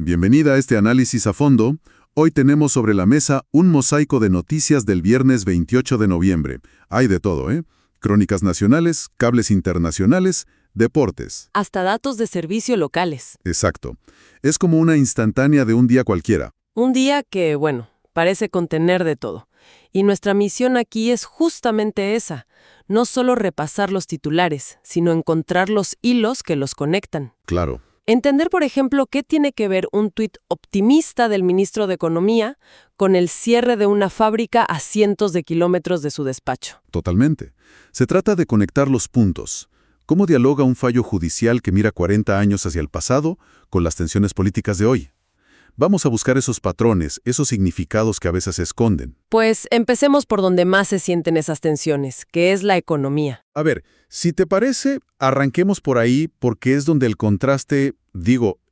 Bienvenida a este análisis a fondo. Hoy tenemos sobre la mesa un mosaico de noticias del viernes 28 de noviembre. Hay de todo, ¿eh? Crónicas nacionales, cables internacionales, deportes. Hasta datos de servicio locales. Exacto. Es como una instantánea de un día cualquiera. Un día que, bueno, parece contener de todo. Y nuestra misión aquí es justamente esa. No solo repasar los titulares, sino encontrar los hilos que los conectan. Claro. Entender, por ejemplo, qué tiene que ver un tuit optimista del ministro de Economía con el cierre de una fábrica a cientos de kilómetros de su despacho. Totalmente. Se trata de conectar los puntos. ¿Cómo dialoga un fallo judicial que mira 40 años hacia el pasado con las tensiones políticas de hoy? Vamos a buscar esos patrones, esos significados que a veces se esconden. Pues empecemos por donde más se sienten esas tensiones, que es la economía. A ver, si te parece, arranquemos por ahí porque es donde el contraste,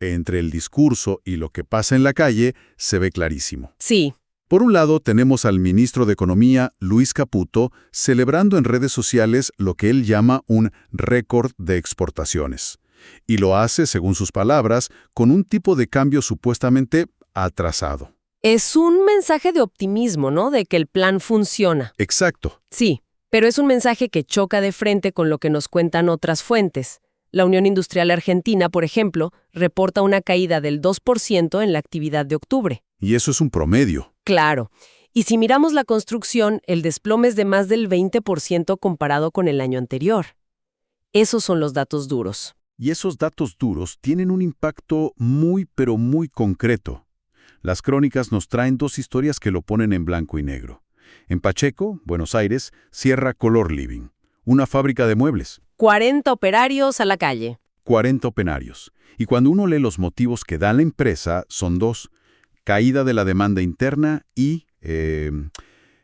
entre el discurso y lo que pasa en la calle, se ve clarísimo. Sí. Por un lado, tenemos al ministro de Economía, Luis Caputo, celebrando en redes sociales lo que él llama un récord de exportaciones. Y lo hace, según sus palabras, con un tipo de cambio supuestamente atrasado. Es un mensaje de optimismo, ¿no? De que el plan funciona. Exacto. Sí, pero es un mensaje que choca de frente con lo que nos cuentan otras fuentes. La Unión Industrial Argentina, por ejemplo, reporta una caída del 2% en la actividad de octubre. Y eso es un promedio. Claro. Y si miramos la construcción, el desplome es de más del 20% comparado con el año anterior. Esos son los datos duros. Y esos datos duros tienen un impacto pero muy concreto. Las crónicas nos traen dos historias que lo ponen en blanco y negro. En Pacheco, Buenos Aires, cierra Color Living, una fábrica de muebles. 40 operarios a la calle. 40 operarios. Y cuando uno lee los motivos que da la empresa, son dos: caída de la demanda interna y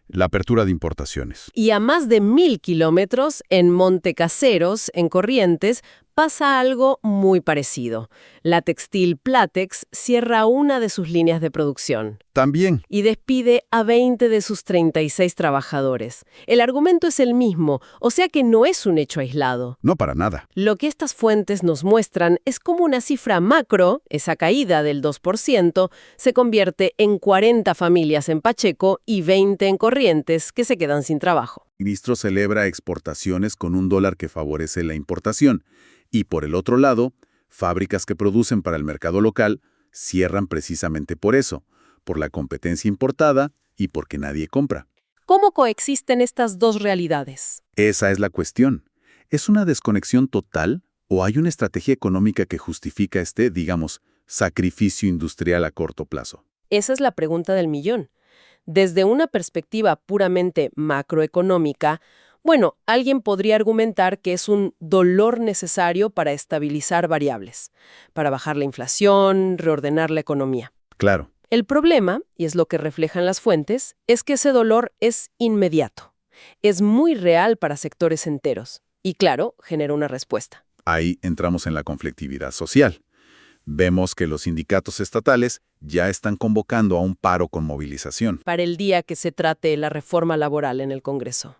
la apertura de importaciones. Y a más de 1.000 kilómetros, en Montecaseros, en Corrientes, pasa algo muy parecido. La textil Platex cierra una de sus líneas de producción. También. Y despide a 20 de sus 36 trabajadores. El argumento es el mismo, o sea que no es un hecho aislado. No, para nada. Lo que estas fuentes nos muestran es cómo una cifra macro, esa caída del 2%, se convierte en 40 familias en Pacheco y 20 en Corrientes que se quedan sin trabajo. El ministro celebra exportaciones con un dólar que favorece la importación. Y por el otro lado, fábricas que producen para el mercado local cierran precisamente por eso, por la competencia importada y porque nadie compra. ¿Cómo coexisten estas dos realidades? Esa es la cuestión. ¿Es una desconexión total o hay una estrategia económica que justifica este, sacrificio industrial a corto plazo? Esa es la pregunta del millón. Desde una perspectiva puramente macroeconómica, alguien podría argumentar que es un dolor necesario para estabilizar variables, para bajar la inflación, reordenar la economía. Claro. El problema, y es lo que reflejan las fuentes, es que ese dolor es inmediato. Es muy real para sectores enteros. Y claro, genera una respuesta. Ahí entramos en la conflictividad social. Vemos que los sindicatos estatales ya están convocando a un paro con movilización. Para el día que se trate la reforma laboral en el Congreso.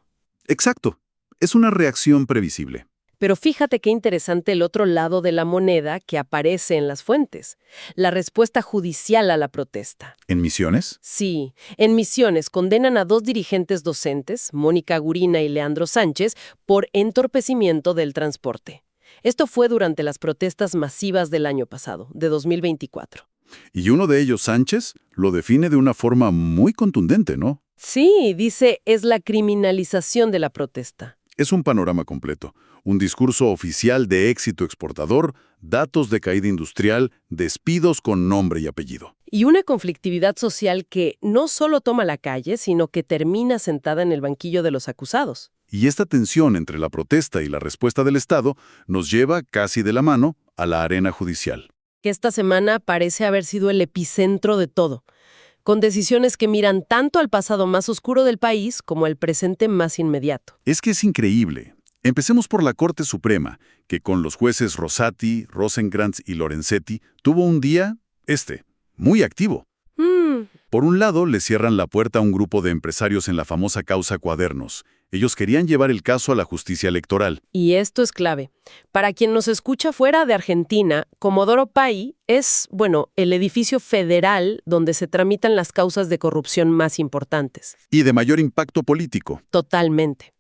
Exacto. Es una reacción previsible. Pero fíjate qué interesante el otro lado de la moneda que aparece en las fuentes. La respuesta judicial a la protesta. ¿En Misiones? Sí. En Misiones condenan a 2 dirigentes docentes, Mónica Gurina y Leandro Sánchez, por entorpecimiento del transporte. Esto fue durante las protestas masivas del año pasado, de 2024. Y uno de ellos, Sánchez, lo define de una forma muy contundente, ¿no? Sí, dice, es la criminalización de la protesta. Es un panorama completo. Un discurso oficial de éxito exportador, datos de caída industrial, despidos con nombre y apellido. Y una conflictividad social que no solo toma la calle, sino que termina sentada en el banquillo de los acusados. Y esta tensión entre la protesta y la respuesta del Estado nos lleva casi de la mano a la arena judicial. Que esta semana parece haber sido el epicentro de todo, con decisiones que miran tanto al pasado más oscuro del país como al presente más inmediato. Es que es increíble. Empecemos por la Corte Suprema, que con los jueces Rosati, Rosenkrantz y Lorenzetti tuvo un día, muy activo. Por un lado, le cierran la puerta a un grupo de empresarios en la famosa causa Cuadernos, Ellos querían llevar el caso a la justicia electoral. Y esto es clave. Para quien nos escucha fuera de Argentina, Comodoro Pi es, bueno, el edificio federal donde se tramitan las causas de corrupción más importantes. Y de mayor impacto político. Totalmente.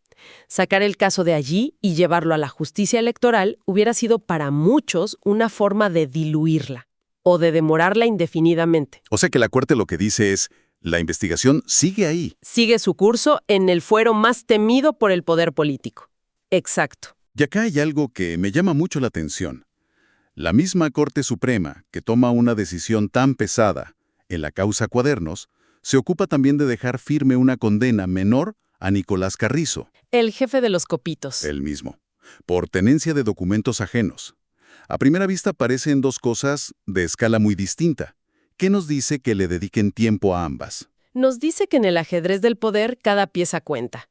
Sacar el caso de allí y llevarlo a la justicia electoral hubiera sido para muchos una forma de diluirla o de demorarla indefinidamente. O sea que la Corte lo que dice es, la investigación sigue ahí. Sigue su curso en el fuero más temido por el poder político. Exacto. Y acá hay algo que me llama mucho la atención. La misma Corte Suprema, que toma una decisión tan pesada en la causa Cuadernos, se ocupa también de dejar firme una condena menor a Nicolás Carrizo. El jefe de los copitos. Él mismo, por tenencia de documentos ajenos. A primera vista parecen dos cosas de escala muy distinta. ¿Qué nos dice que le dediquen tiempo a ambas? Nos dice que en el ajedrez del poder cada pieza cuenta.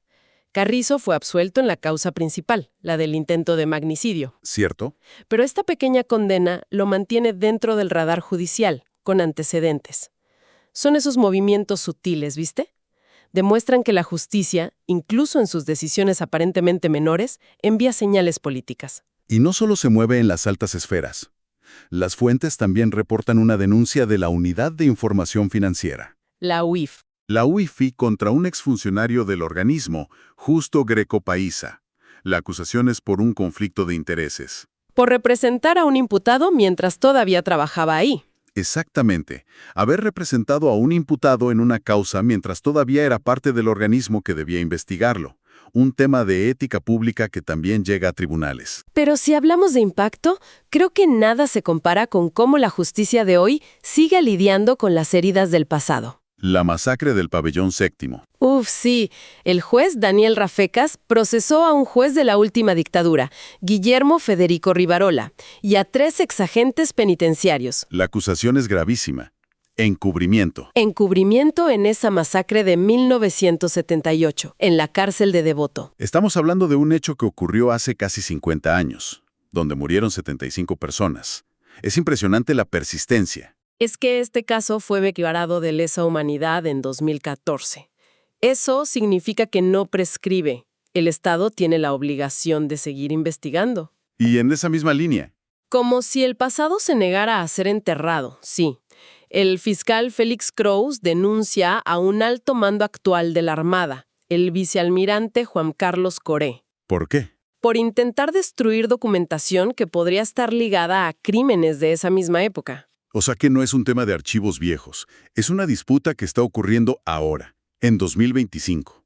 Carrizo fue absuelto en la causa principal, la del intento de magnicidio. ¿Cierto? Pero esta pequeña condena lo mantiene dentro del radar judicial, con antecedentes. Son esos movimientos sutiles, ¿viste? Demuestran que la justicia, incluso en sus decisiones aparentemente menores, envía señales políticas. Y no solo se mueve en las altas esferas. Las fuentes también reportan una denuncia de la Unidad de Información Financiera. La UIF. La UIFI contra un exfuncionario del organismo, Justo Greco Paiza. La acusación es por un conflicto de intereses. Por representar a un imputado mientras todavía trabajaba ahí. Exactamente. Haber representado a un imputado en una causa mientras todavía era parte del organismo que debía investigarlo. Un tema de ética pública que también llega a tribunales. Pero si hablamos de impacto, creo que nada se compara con cómo la justicia de hoy sigue lidiando con las heridas del pasado. La masacre del Pabellón Séptimo. Uf, sí. El juez Daniel Rafecas procesó a un juez de la última dictadura, Guillermo Federico Rivarola, y a 3 exagentes penitenciarios. La acusación es gravísima. Encubrimiento. Encubrimiento en esa masacre de 1978, en la cárcel de Devoto. Estamos hablando de un hecho que ocurrió hace casi 50 años, donde murieron 75 personas. Es impresionante la persistencia. Es que este caso fue declarado de lesa humanidad en 2014. Eso significa que no prescribe. El Estado tiene la obligación de seguir investigando. Y en esa misma línea. Como si el pasado se negara a ser enterrado, sí. El fiscal Félix Kraus denuncia a un alto mando actual de la Armada, el vicealmirante Juan Carlos Coré. ¿Por qué? Por intentar destruir documentación que podría estar ligada a crímenes de esa misma época. O sea que no es un tema de archivos viejos. Es una disputa que está ocurriendo ahora, en 2025.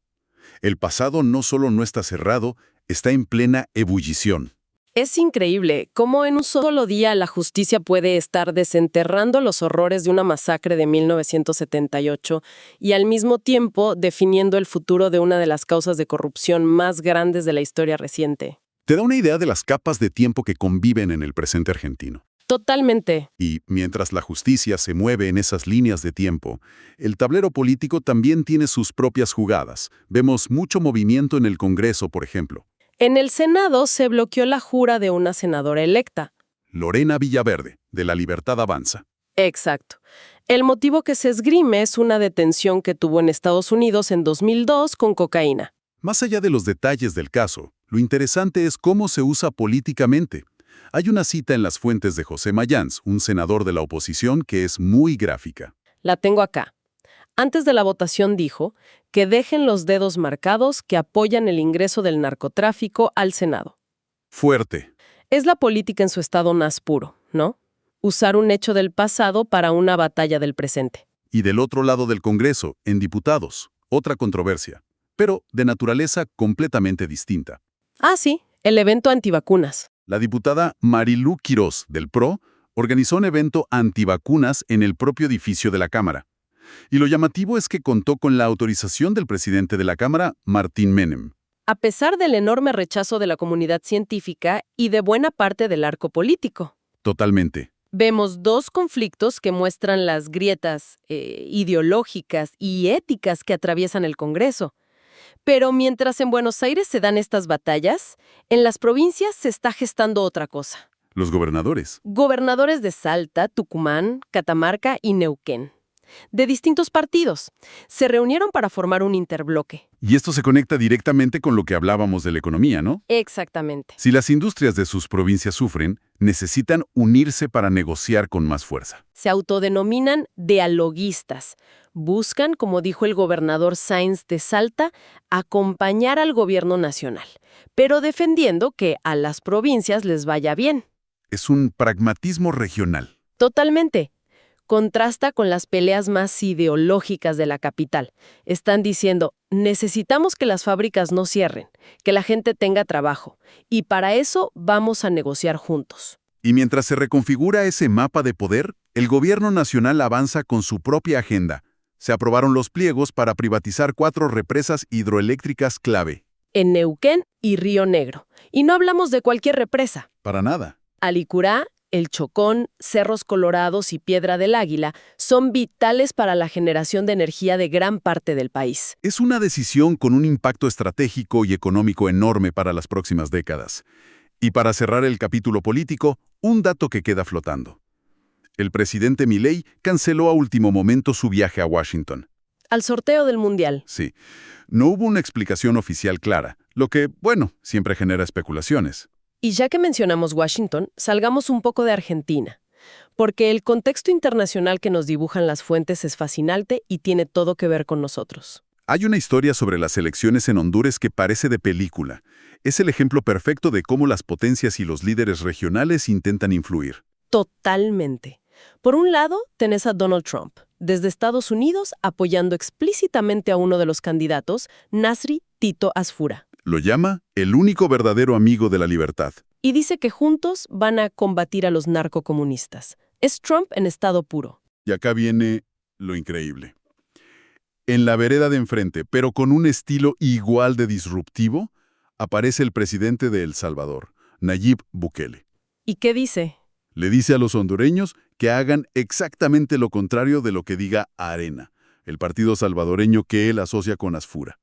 El pasado no solo no está cerrado, está en plena ebullición. Es increíble cómo en un solo día la justicia puede estar desenterrando los horrores de una masacre de 1978 y al mismo tiempo definiendo el futuro de una de las causas de corrupción más grandes de la historia reciente. Te da una idea de las capas de tiempo que conviven en el presente argentino. Totalmente. Y mientras la justicia se mueve en esas líneas de tiempo, el tablero político también tiene sus propias jugadas. Vemos mucho movimiento en el Congreso, por ejemplo. En el Senado se bloqueó la jura de una senadora electa. Lorena Villaverde, de La Libertad Avanza. Exacto. El motivo que se esgrime es una detención que tuvo en Estados Unidos en 2002 con cocaína. Más allá de los detalles del caso, lo interesante es cómo se usa políticamente. Hay una cita en las fuentes de José Mayans, un senador de la oposición, que es muy gráfica. La tengo acá. Antes de la votación dijo que dejen los dedos marcados que apoyan el ingreso del narcotráfico al Senado. Fuerte. Es la política en su estado más puro, ¿no? Usar un hecho del pasado para una batalla del presente. Y del otro lado del Congreso, en diputados, otra controversia, pero de naturaleza completamente distinta. Ah, sí, el evento antivacunas. La diputada Marilú Quirós, del PRO, organizó un evento antivacunas en el propio edificio de la Cámara. Y lo llamativo es que contó con la autorización del presidente de la Cámara, Martín Menem. A pesar del enorme rechazo de la comunidad científica y de buena parte del arco político. Totalmente. Vemos 2 conflictos que muestran las grietas ideológicas y éticas que atraviesan el Congreso. Pero mientras en Buenos Aires se dan estas batallas, en las provincias se está gestando otra cosa. Los gobernadores. Gobernadores de Salta, Tucumán, Catamarca y Neuquén. de distintos partidos. Se reunieron para formar un interbloque. Y esto se conecta directamente con lo que hablábamos de la economía, ¿no? Exactamente. Si las industrias de sus provincias sufren, necesitan unirse para negociar con más fuerza. Se autodenominan dialoguistas. Buscan, como dijo el gobernador Sáenz de Salta, acompañar al gobierno nacional, pero defendiendo que a las provincias les vaya bien. Es un pragmatismo regional. Totalmente. Contrasta con las peleas más ideológicas de la capital. Están diciendo, necesitamos que las fábricas no cierren, que la gente tenga trabajo, y para eso vamos a negociar juntos. Y mientras se reconfigura ese mapa de poder, el gobierno nacional avanza con su propia agenda. Se aprobaron los pliegos para privatizar 4 represas hidroeléctricas clave. En Neuquén y Río Negro. Y no hablamos de cualquier represa. Para nada. Alicurá, El Chocón, Cerros Colorados y Piedra del Águila son vitales para la generación de energía de gran parte del país. Es una decisión con un impacto estratégico y económico enorme para las próximas décadas. Y para cerrar el capítulo político, un dato que queda flotando. El presidente Milei canceló a último momento su viaje a Washington. Al sorteo del Mundial. Sí, no hubo una explicación oficial clara, lo que, bueno, siempre genera especulaciones. Y ya que mencionamos Washington, salgamos un poco de Argentina, porque el contexto internacional que nos dibujan las fuentes es fascinante y tiene todo que ver con nosotros. Hay una historia sobre las elecciones en Honduras que parece de película. Es el ejemplo perfecto de cómo las potencias y los líderes regionales intentan influir. Totalmente. Por un lado, tenés a Donald Trump, desde Estados Unidos apoyando explícitamente a uno de los candidatos, Nasri Tito Asfura. Lo llama el único verdadero amigo de la libertad. Y dice que juntos van a combatir a los narcocomunistas. Es Trump en estado puro. Y acá viene lo increíble. En la vereda de enfrente, pero con un estilo igual de disruptivo, aparece el presidente de El Salvador, Nayib Bukele. ¿Y qué dice? Le dice a los hondureños que hagan exactamente lo contrario de lo que diga Arena, el partido salvadoreño que él asocia con Asfura.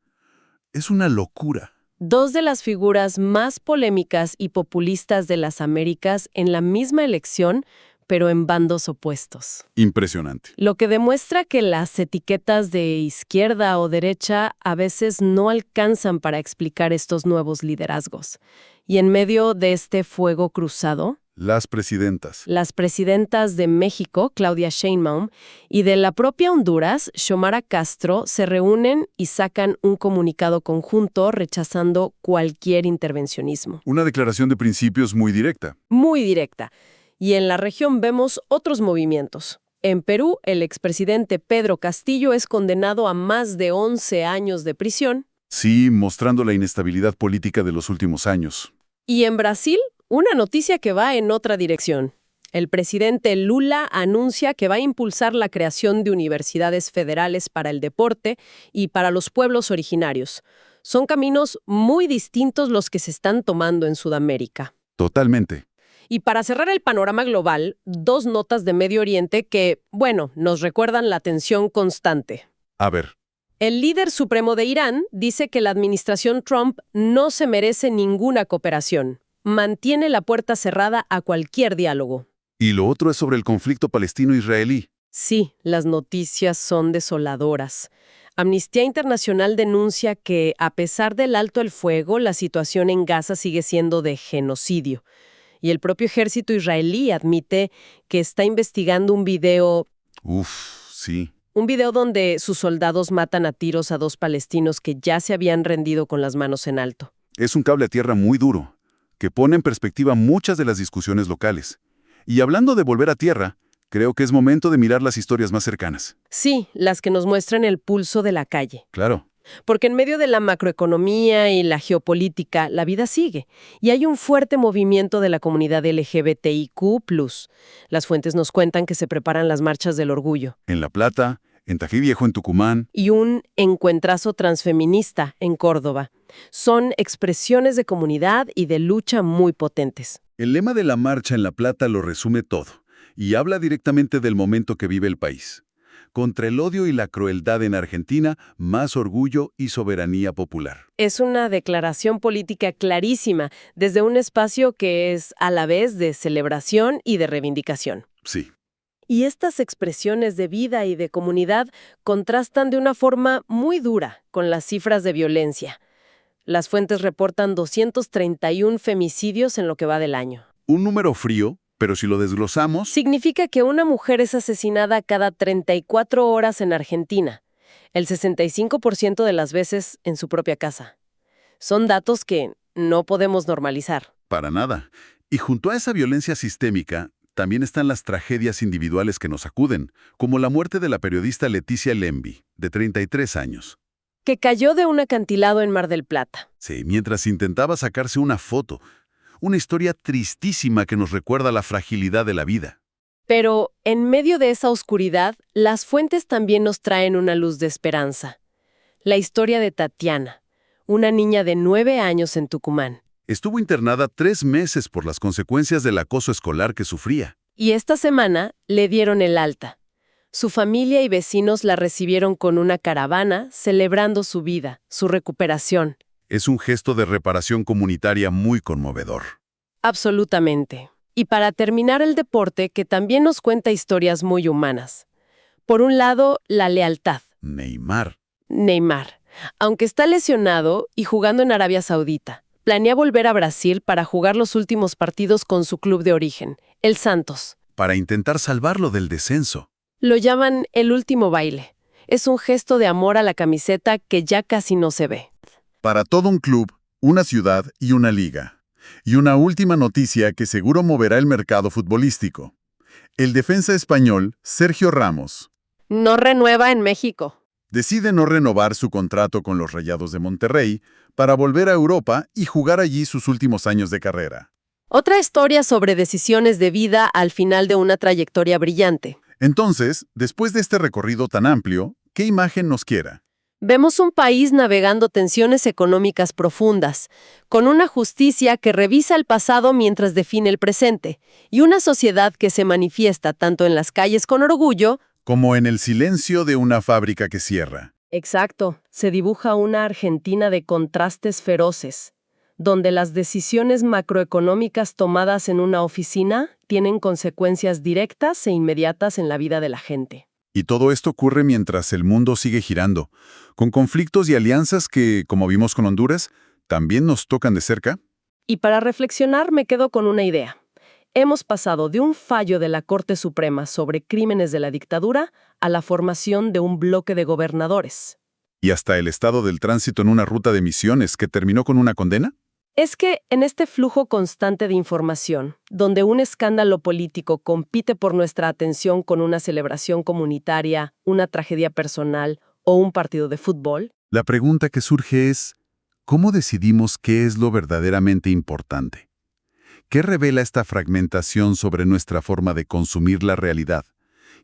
Es una locura. Dos de las figuras más polémicas y populistas de las Américas en la misma elección, pero en bandos opuestos. Impresionante. Lo que demuestra que las etiquetas de izquierda o derecha a veces no alcanzan para explicar estos nuevos liderazgos. Y en medio de este fuego cruzado, Las presidentas. las presidentas de México, Claudia Sheinbaum, y de la propia Honduras, Xiomara Castro, se reúnen y sacan un comunicado conjunto rechazando cualquier intervencionismo. Una declaración de principios muy directa. Muy directa. Y en la región vemos otros movimientos. En Perú, el expresidente Pedro Castillo es condenado a más de 11 años de prisión. Sí, mostrando la inestabilidad política de los últimos años. Y en Brasil, una noticia que va en otra dirección. El presidente Lula anuncia que va a impulsar la creación de universidades federales para el deporte y para los pueblos originarios. Son caminos muy distintos los que se están tomando en Sudamérica. Totalmente. Y para cerrar el panorama global, dos notas de Medio Oriente que, bueno, nos recuerdan la tensión constante. A ver. El líder supremo de Irán dice que la administración Trump no se merece ninguna cooperación. Mantiene la puerta cerrada a cualquier diálogo. Y lo otro es sobre el conflicto palestino-israelí. Sí, las noticias son desoladoras. Amnistía Internacional denuncia que, a pesar del alto el fuego, la situación en Gaza sigue siendo de genocidio. Y el propio ejército israelí admite que está investigando un video Sí. donde sus soldados matan a tiros a 2 palestinos que ya se habían rendido con las manos en alto. Es un cable a tierra muy duro, que pone en perspectiva muchas de las discusiones locales. Y hablando de volver a tierra, creo que es momento de mirar las historias más cercanas. Sí, las que nos muestran el pulso de la calle. Claro. Porque en medio de la macroeconomía y la geopolítica, la vida sigue. Y hay un fuerte movimiento de la comunidad LGBTIQ+. Las fuentes nos cuentan que se preparan las marchas del orgullo. En La Plata, en Tají Viejo, en Tucumán. Y un encuentrazo transfeminista en Córdoba. Son expresiones de comunidad y de lucha muy potentes. El lema de la marcha en La Plata lo resume todo, y habla directamente del momento que vive el país. Contra el odio y la crueldad en Argentina, más orgullo y soberanía popular. Es una declaración política clarísima, desde un espacio que es a la vez de celebración y de reivindicación. Sí. Y estas expresiones de vida y de comunidad contrastan de una forma muy dura con las cifras de violencia. Las fuentes reportan 231 femicidios en lo que va del año. Un número frío, pero si lo desglosamos... Significa que una mujer es asesinada cada 34 horas en Argentina, el 65% de las veces en su propia casa. Son datos que no podemos normalizar. Para nada. Y junto a esa violencia sistémica, también están las tragedias individuales que nos acuden, como la muerte de la periodista Leticia Lemby, de 33 años. Que cayó de un acantilado en Mar del Plata. Sí, mientras intentaba sacarse una foto. Una historia tristísima que nos recuerda la fragilidad de la vida. Pero, en medio de esa oscuridad, las fuentes también nos traen una luz de esperanza. La historia de Tatiana, una niña de 9 años en Tucumán. Estuvo internada 3 meses por las consecuencias del acoso escolar que sufría. Y esta semana le dieron el alta. Su familia y vecinos la recibieron con una caravana, celebrando su vida, su recuperación. Es un gesto de reparación comunitaria muy conmovedor. Absolutamente. Y para terminar el deporte, que también nos cuenta historias muy humanas. Por un lado, la lealtad. Neymar. Neymar, aunque está lesionado y jugando en Arabia Saudita, planea volver a Brasil para jugar los últimos partidos con su club de origen, el Santos. Para intentar salvarlo del descenso. Lo llaman el último baile. Es un gesto de amor a la camiseta que ya casi no se ve. Para todo un club, una ciudad y una liga. Y una última noticia que seguro moverá el mercado futbolístico. El defensa español, Sergio Ramos, No renueva en México. decide no renovar su contrato con los Rayados de Monterrey para volver a Europa y jugar allí sus últimos años de carrera. Otra historia sobre decisiones de vida al final de una trayectoria brillante. Entonces, después de este recorrido tan amplio, ¿qué imagen nos quiera? Vemos un país navegando tensiones económicas profundas, con una justicia que revisa el pasado mientras define el presente, y una sociedad que se manifiesta tanto en las calles con orgullo, Como en el silencio de una fábrica que cierra. exacto, se dibuja una Argentina de contrastes feroces, donde las decisiones macroeconómicas tomadas en una oficina tienen consecuencias directas e inmediatas en la vida de la gente. Y todo esto ocurre mientras el mundo sigue girando, con conflictos y alianzas que, como vimos con Honduras, también nos tocan de cerca. Y para reflexionar me quedo con una idea. Hemos pasado de un fallo de la Corte Suprema sobre crímenes de la dictadura a la formación de un bloque de gobernadores. Y hasta el estado del tránsito en una ruta de misiones que terminó con una condena. Es que en este flujo constante de información, donde un escándalo político compite por nuestra atención con una celebración comunitaria, una tragedia personal o un partido de fútbol, La pregunta que surge es, ¿cómo decidimos qué es lo verdaderamente importante? ¿Qué revela esta fragmentación sobre nuestra forma de consumir la realidad?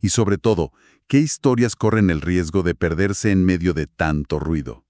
Y sobre todo, ¿qué historias corren el riesgo de perderse en medio de tanto ruido?